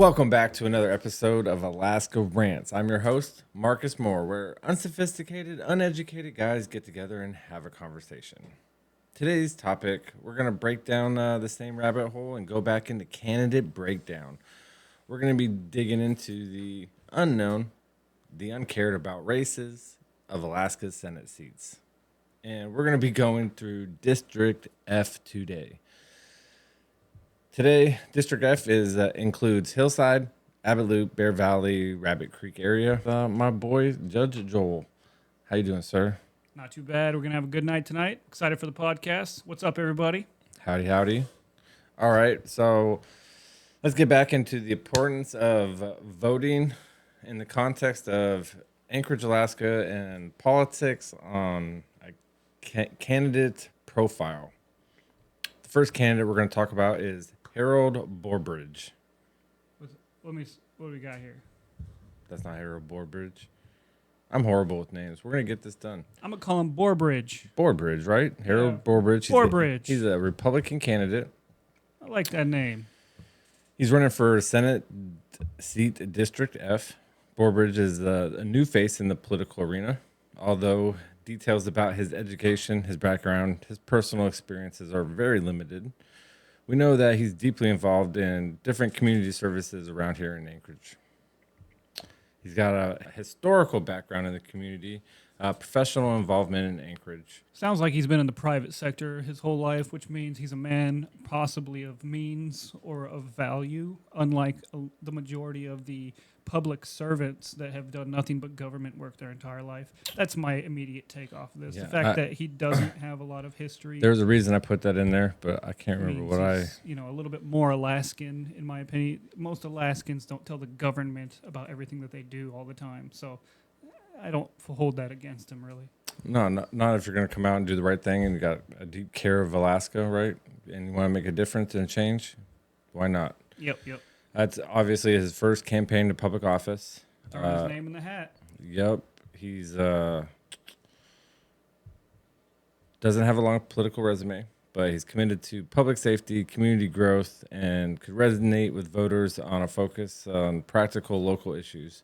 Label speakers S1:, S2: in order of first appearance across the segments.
S1: Welcome back to another episode of Alaska Rants. I'm your host, Marcus Moore, where unsophisticated, uneducated guys get together and have a conversation. Today's topic, we're going to break down the same rabbit hole and go back into candidate breakdown. We're going to be digging into the unknown, the uncared about races of Alaska's Senate seats. And we're going to be going through District F today. Today, District F includes Hillside, Abbott Loop, Bear Valley, Rabbit Creek area. My boy, Judge Joel. How you doing, sir?
S2: Not too bad. We're going to have a good night tonight. Excited for the podcast. What's up, everybody?
S1: Howdy, howdy. All right, so let's get back into the importance of voting in the context of Anchorage, Alaska, and politics on a candidate profile. The first candidate we're going to talk about is Harold Borbridge.
S2: What do we got here?
S1: That's not Harold Borbridge. I'm horrible with names. We're going to get this done.
S2: I'm going to call him Borbridge.
S1: Borbridge, right? Harold Borbridge.
S2: Borbridge.
S1: He's a Republican candidate.
S2: I like that name.
S1: He's running for Senate seat District F. Borbridge is a new face in the political arena, although details about his education, his background, his personal experiences are very limited. We know that he's deeply involved in different community services around here in Anchorage. He's got a historical background in the community, professional involvement in Anchorage.
S2: Sounds like he's been in the private sector his whole life, which means he's a man possibly of means or of value, unlike the majority of the public servants that have done nothing but government work their entire life. That's my immediate take off of this.
S1: Yeah,
S2: the fact that he doesn't have a lot of history.
S1: There's a reason I put that in there, but I can't remember what
S2: he's, a little bit more Alaskan, in my opinion. Most Alaskans don't tell the government about everything that they do all the time, so I don't hold that against him, really.
S1: No, not if you're going to come out and do the right thing and you got a deep care of Alaska, right? And you want to make a difference and change, why not?
S2: Yep.
S1: That's obviously his first campaign to public office.
S2: Throwing his name in the hat.
S1: Yep. He's doesn't have a long political resume, but he's committed to public safety, community growth, and could resonate with voters on a focus on practical local issues.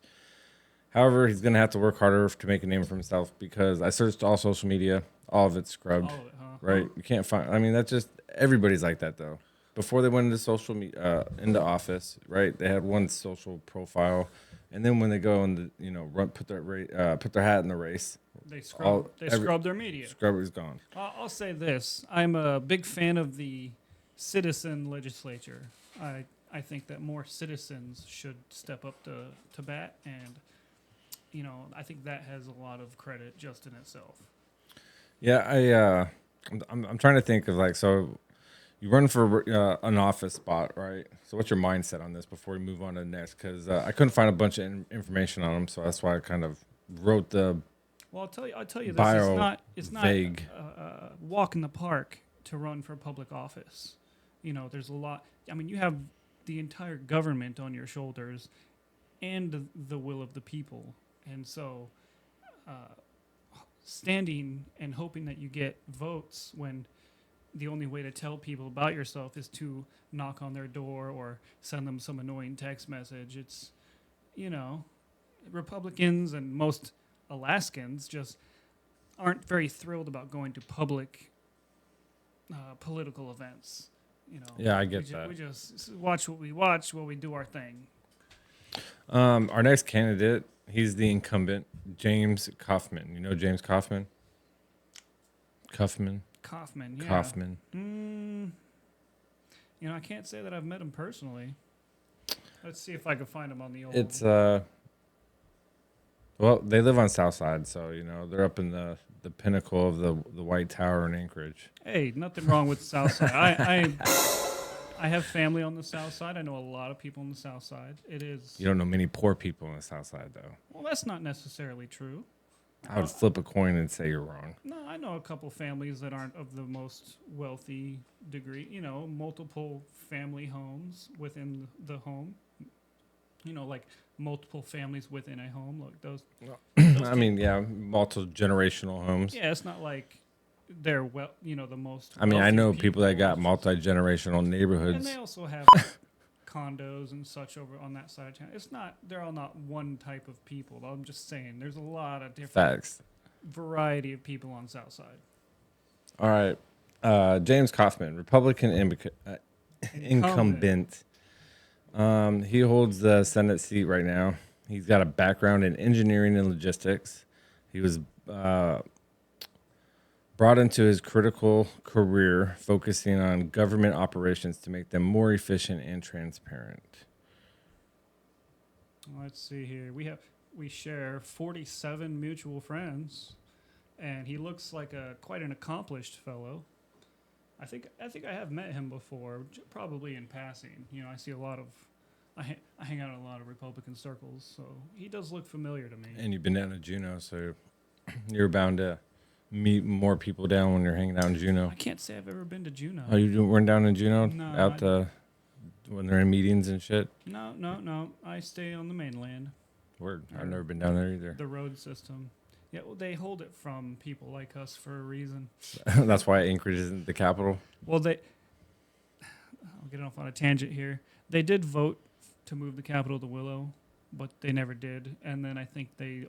S1: However, he's going to have to work harder to make a name for himself because I searched all social media, all of it's scrubbed,
S2: All of it, huh?
S1: right? You can't find, that's just, everybody's like that though. Before they went into social media, into office, right? They had one social profile, and then when they go and put their hat in the race,
S2: they scrub their media.
S1: Scrub is gone.
S2: I'll say this: I'm a big fan of the citizen legislature. I think that more citizens should step up to bat, and I think that has a lot of credit just in itself.
S1: Yeah, I'm trying to think of so. You run for an office spot, right? So what's your mindset on this before we move on to the next? Because I couldn't find a bunch of information on them, so that's why I kind of wrote the.
S2: Well, I'll tell you
S1: bio
S2: this: it's not
S1: vague.
S2: Walk in the park to run for public office. There's a lot. I mean, you have the entire government on your shoulders, and the will of the people, and so standing and hoping that you get votes when the only way to tell people about yourself is to knock on their door or send them some annoying text message. It's, Republicans and most Alaskans just aren't very thrilled about going to public political events.
S1: Yeah, I get that.
S2: We just watch what we watch while we do our thing.
S1: Our next candidate, he's the incumbent, James Kaufman. You know James Kaufman? Kaufman, yeah. Kaufman.
S2: I can't say that I've met him personally. Let's see if I can find him on the old.
S1: It's well, they live on South Side, so they're up in the pinnacle of the White Tower in Anchorage.
S2: Hey, nothing wrong with the South Side. I have family on the South Side. I know a lot of people on the South Side. It is.
S1: You don't know many poor people on the South Side, though.
S2: Well, that's not necessarily true.
S1: I would flip a coin and say you're wrong.
S2: No, I know a couple families that aren't of the most wealthy degree. Multiple family homes within the home. Like multiple families within a home. Look, those
S1: multiple generational homes.
S2: Yeah, it's not like they're the most.
S1: I know people that got multi-generational neighborhoods.
S2: And they also have condos and such over on that side of town. It's not, they're all not one type of people. I'm just saying there's a lot of different
S1: Facts.
S2: variety of people on South Side.
S1: All right. James Kaufman, Republican incumbent. He holds the Senate seat right now. He's got a background in engineering and logistics. He was brought into his critical career focusing on government operations to make them more efficient and transparent.
S2: Let's see here. We share 47 mutual friends, and he looks like quite an accomplished fellow. I think I have met him before, probably in passing. You know, I see a lot of I hang out in a lot of Republican circles, so he does look familiar to me.
S1: And you've been down to Juneau, so you're bound to meet more people down when you're hanging out in Juneau.
S2: I can't say I've ever been to Juneau.
S1: Oh, you weren't down in Juneau?
S2: No.
S1: When they're in meetings and shit?
S2: No. I stay on the mainland.
S1: Word. I've never been down there either.
S2: The road system. Yeah, well, they hold it from people like us for a reason.
S1: That's why Anchorage isn't the capital.
S2: Well, I'll get off on a tangent here. They did vote to move the capital to Willow, but they never did. And then I think they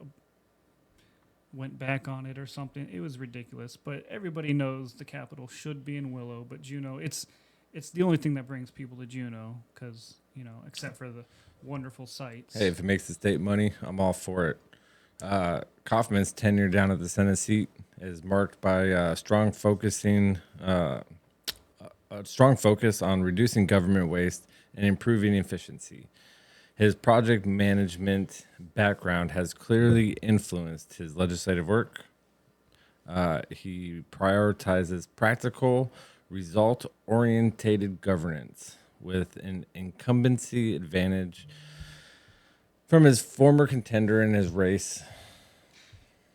S2: went back on it or something. It was ridiculous. But everybody knows the capital should be in Willow, but Juneau, it's the only thing that brings people to Juneau because, you know, except for the wonderful sights.
S1: Hey, if it makes the state money, I'm all for it. Kaufman's tenure down at the Senate seat is marked by a strong focus on reducing government waste and improving efficiency. His project management background has clearly influenced his legislative work. He prioritizes practical, result-oriented governance with an incumbency advantage from his former contender in his race.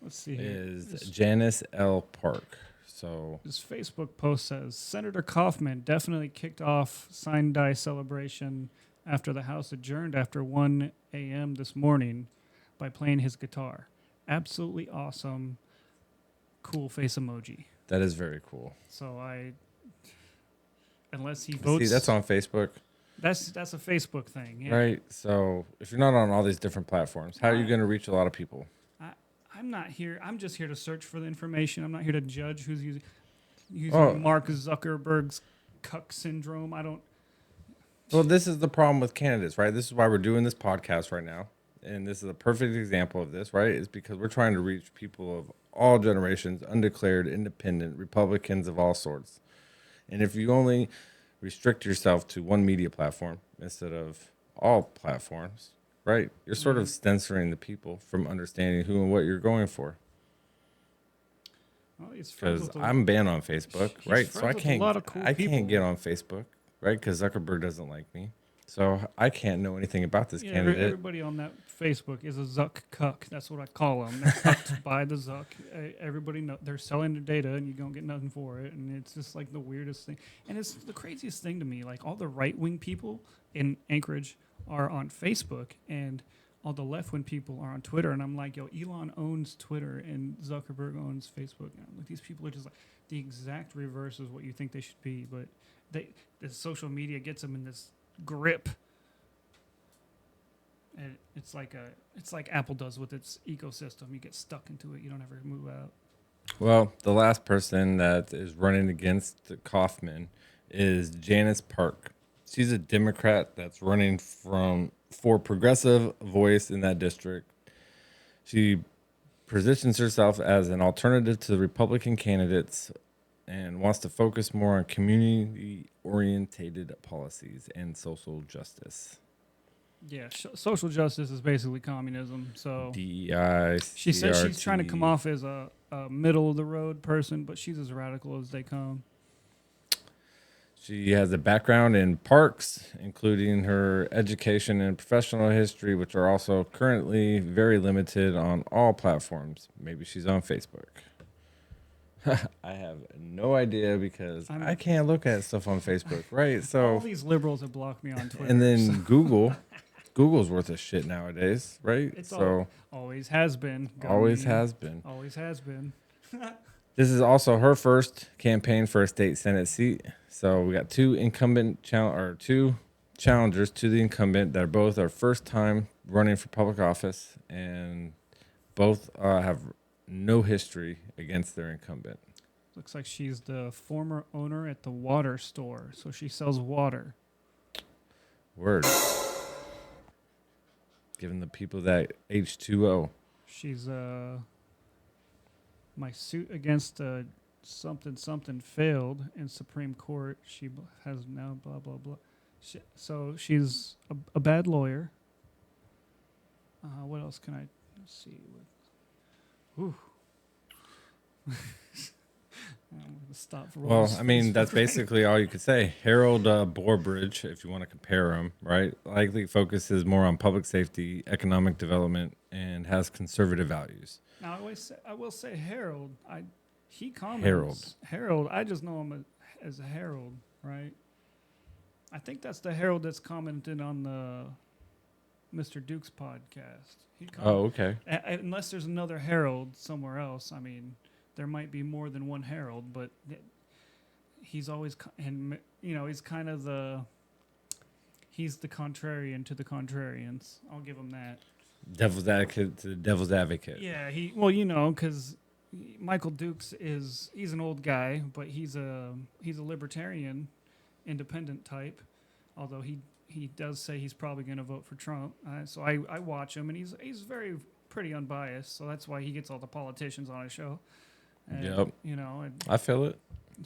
S2: Let's see here.
S1: Is Janice L. Park. So
S2: his Facebook post says, Senator Kaufman definitely kicked off Sign Die celebration after the House adjourned after 1 a.m. this morning by playing his guitar. Absolutely awesome. Cool face emoji.
S1: that is very cool.
S2: So unless he votes.
S1: See, that's on Facebook.
S2: That's a Facebook thing. Yeah.
S1: Right. So if you're not on all these different platforms, how are you going to reach a lot of people?
S2: I'm not here. I'm just here to search for the information. I'm not here to judge who's using
S1: Oh.
S2: Mark Zuckerberg's cuck syndrome. I don't.
S1: Well, this is the problem with candidates, right? This is why we're doing this podcast right now. And this is a perfect example of this, right? Is because we're trying to reach people of all generations, undeclared, independent, Republicans of all sorts. And if you only restrict yourself to one media platform instead of all platforms, right, you're sort of censoring the people from understanding who and what you're going for.
S2: Well, he's
S1: Because I'm banned on Facebook,
S2: he's
S1: right? So I
S2: friends with a
S1: can't,
S2: lot of cool
S1: I
S2: people.
S1: can't get on Facebook, right? Because Zuckerberg doesn't like me, so I can't know anything about this candidate.
S2: Everybody on that Facebook is a Zuck cuck. That's what I call them. They're cucked by the Zuck. Everybody know they're selling their data, and you don't get nothing for it. And it's just like the weirdest thing. And it's the craziest thing to me. Like all the right wing people in Anchorage are on Facebook, and all the left wing people are on Twitter. And I'm like, yo, Elon owns Twitter, and Zuckerberg owns Facebook. And I'm like, these people are just like the exact reverse of what you think they should be. But the social media gets them in this grip. And it's like Apple does with its ecosystem. You get stuck into it. You don't ever move out.
S1: Well, the last person that is running against Kaufman is Janice Park. She's a Democrat that's running for progressive voice in that district. She positions herself as an alternative to the Republican candidates and wants to focus more on community-oriented policies and social justice.
S2: Yeah, social justice is basically communism. So
S1: DEI,
S2: she says she's
S1: CRT.
S2: trying to come off as a middle of the road person, but she's as radical as they come.
S1: She has a background in parks, including her education and professional history, which are also currently very limited on all platforms. Maybe she's on Facebook. I have no idea because I can't look at stuff on Facebook, right? So
S2: all these liberals have blocked me on Twitter.
S1: and then Google's worth of shit nowadays, right?
S2: It's
S1: So
S2: always has been.
S1: always has been.
S2: Always has been.
S1: This is also her first campaign for a state Senate seat. So we got two challengers to the incumbent that both are first time running for public office and both have no history against their incumbent.
S2: Looks like she's the former owner at the water store, so she sells water.
S1: Word. Giving the people that H2O.
S2: She's my suit against something failed in Supreme Court. She has now blah blah blah. So she's a bad lawyer. What else can I see? Ooh. I'm gonna stop for
S1: Well, I mean, that's basically all you could say. Harold Borbridge, if you want to compare him, right, likely focuses more on public safety, economic development, and has conservative values.
S2: Now, I will say Harold. He comments. Harold. I just know him as Harold, right? I think that's the Harold that's commented on the Mr. Duke's podcast.
S1: Oh, okay.
S2: Unless there's another Harold somewhere else. I mean, there might be more than one Harold, but he's always, and he's kind of he's the contrarian to the contrarians. I'll give him that.
S1: Devil's advocate to the devil's advocate.
S2: Yeah, because Michael Dukes he's an old guy, but he's a libertarian, independent type. Although he does say he's probably going to vote for Trump. So I watch him, and he's pretty unbiased. So that's why he gets all the politicians on his show. And,
S1: yep. I feel it.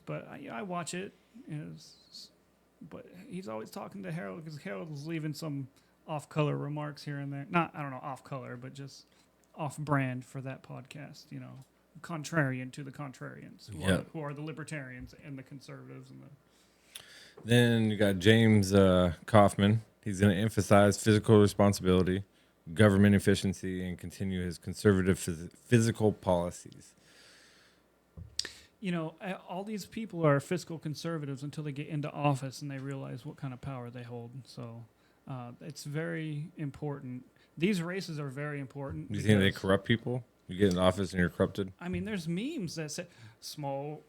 S2: But I watch it. But he's always talking to Harold because Harold is leaving some off-color remarks here and there. I don't know off-color, but just off-brand for that podcast. Contrarian to the contrarians, who are the libertarians and the conservatives and the.
S1: Then you got James Kaufman. He's going to emphasize physical responsibility, government efficiency, and continue his conservative physical policies.
S2: All these people are fiscal conservatives until they get into office and they realize what kind of power they hold. So it's very important. These races are very important.
S1: You think they corrupt people? You get in office and you're corrupted?
S2: I mean, there's memes that say small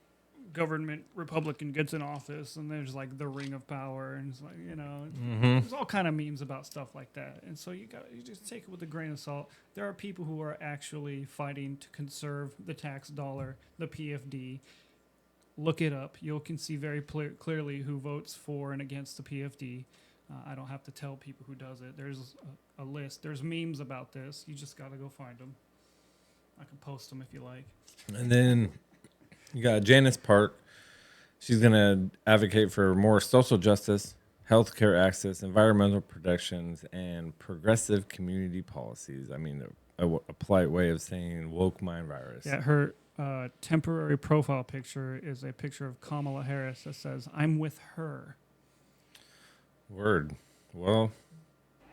S2: government Republican gets in office and there's like the ring of power and it's like, there's all kind of memes about stuff like that. And so you just take it with a grain of salt. There are people who are actually fighting to conserve the tax dollar, the PFD. Look it up. You can see very clearly who votes for and against the PFD. I don't have to tell people who does it. There's a list. There's memes about this. You just got to go find them. I can post them if you like.
S1: And then you got Janice Park. She's going to advocate for more social justice, healthcare access, environmental protections, and progressive community policies. I mean, a polite way of saying woke mind virus.
S2: Yeah, her temporary profile picture is a picture of Kamala Harris that says, "I'm with her."
S1: Word. Well,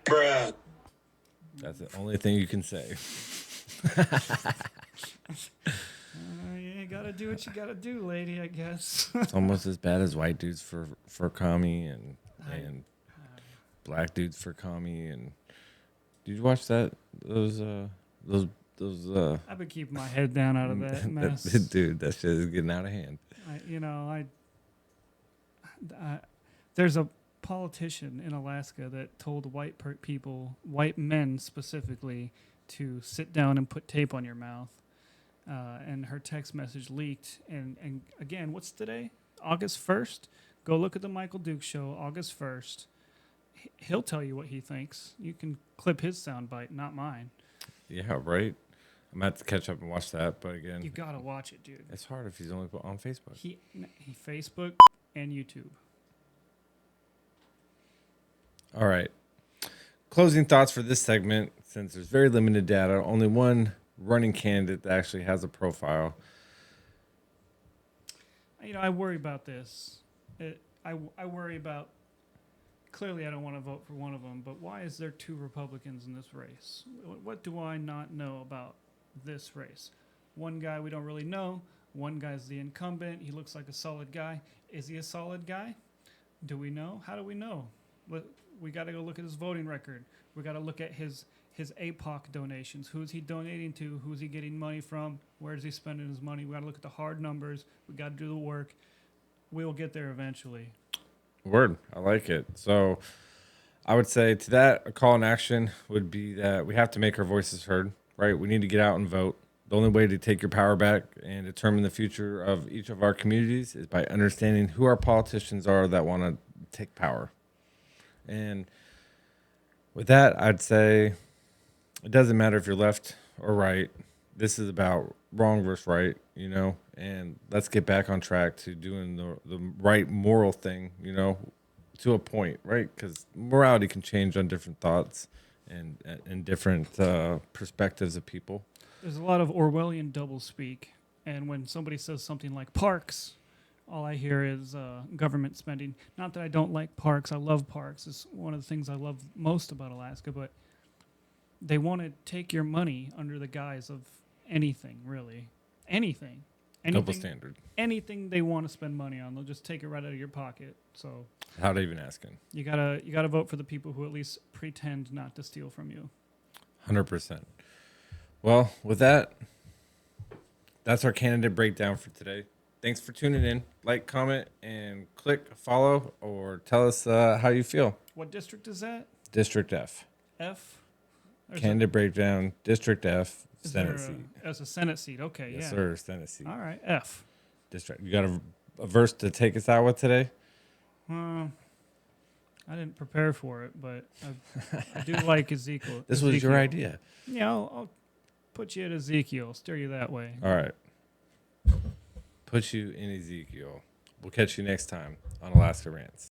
S1: bruh. That's the only thing you can say.
S2: You gotta do what you gotta do, lady, I guess.
S1: It's almost as bad as white dudes for commie and black dudes for commie. And did you watch that? Those.
S2: I've been keeping my head down out of that mess.
S1: Dude, that shit is getting out of hand.
S2: There's a politician in Alaska that told white men specifically, to sit down and put tape on your mouth. And her text message leaked. And again, what's today? August 1st? Go look at the Michael Duke show, August 1st. He'll tell you what he thinks. You can clip his soundbite, not mine.
S1: Yeah, right? I'm going to have to catch up and watch that. But again,
S2: you got to watch it, dude.
S1: It's hard if he's only on Facebook.
S2: He Facebook and YouTube.
S1: All right. Closing thoughts for this segment. Since there's very limited data, only one running candidate that actually has a profile.
S2: I worry about this. I worry about, clearly I don't want to vote for one of them, but why is there two Republicans in this race? What do I not know about this race? One guy we don't really know. One guy's the incumbent. He looks like a solid guy. Is he a solid guy? Do we know? How do we know? We got to go look at his voting record. We got to look at his APOC donations. Who's he donating to? Who's he getting money from? Where is he spending his money? We got to look at the hard numbers. We got to do the work. We'll get there eventually.
S1: Word. I like it. So I would say to that, a call in action would be that we have to make our voices heard, right? We need to get out and vote. The only way to take your power back and determine the future of each of our communities is by understanding who our politicians are that want to take power. And with that, I'd say it doesn't matter if you're left or right. This is about wrong versus right, and let's get back on track to doing the right moral thing, to a point, right? Because morality can change on different thoughts and different perspectives of people.
S2: There's a lot of Orwellian doublespeak, and when somebody says something like parks, all I hear is government spending. Not that I don't like parks. I love parks. It's one of the things I love most about Alaska, but they want to take your money under the guise of anything, really. Anything.
S1: Double standard.
S2: Anything they want to spend money on, they'll just take it right out of your pocket. So
S1: How they even asking?
S2: you gotta vote for the people who at least pretend not to steal from you.
S1: 100%. Well, with that, that's our candidate breakdown for today. Thanks for tuning in. Like, comment, and click follow, or tell us how you feel.
S2: What district is that?
S1: District F.
S2: F?
S1: Candidate breakdown, District F, Senate seat.
S2: As a Senate seat, okay,
S1: Yes,
S2: yeah.
S1: sir, Senate seat.
S2: All right, F.
S1: District. You got a verse to take us out with today?
S2: I didn't prepare for it, but I do like Ezekiel.
S1: This was your idea.
S2: Yeah, I'll put you at Ezekiel, steer you that way.
S1: All right. Put you in Ezekiel. We'll catch you next time on Alaska Rants.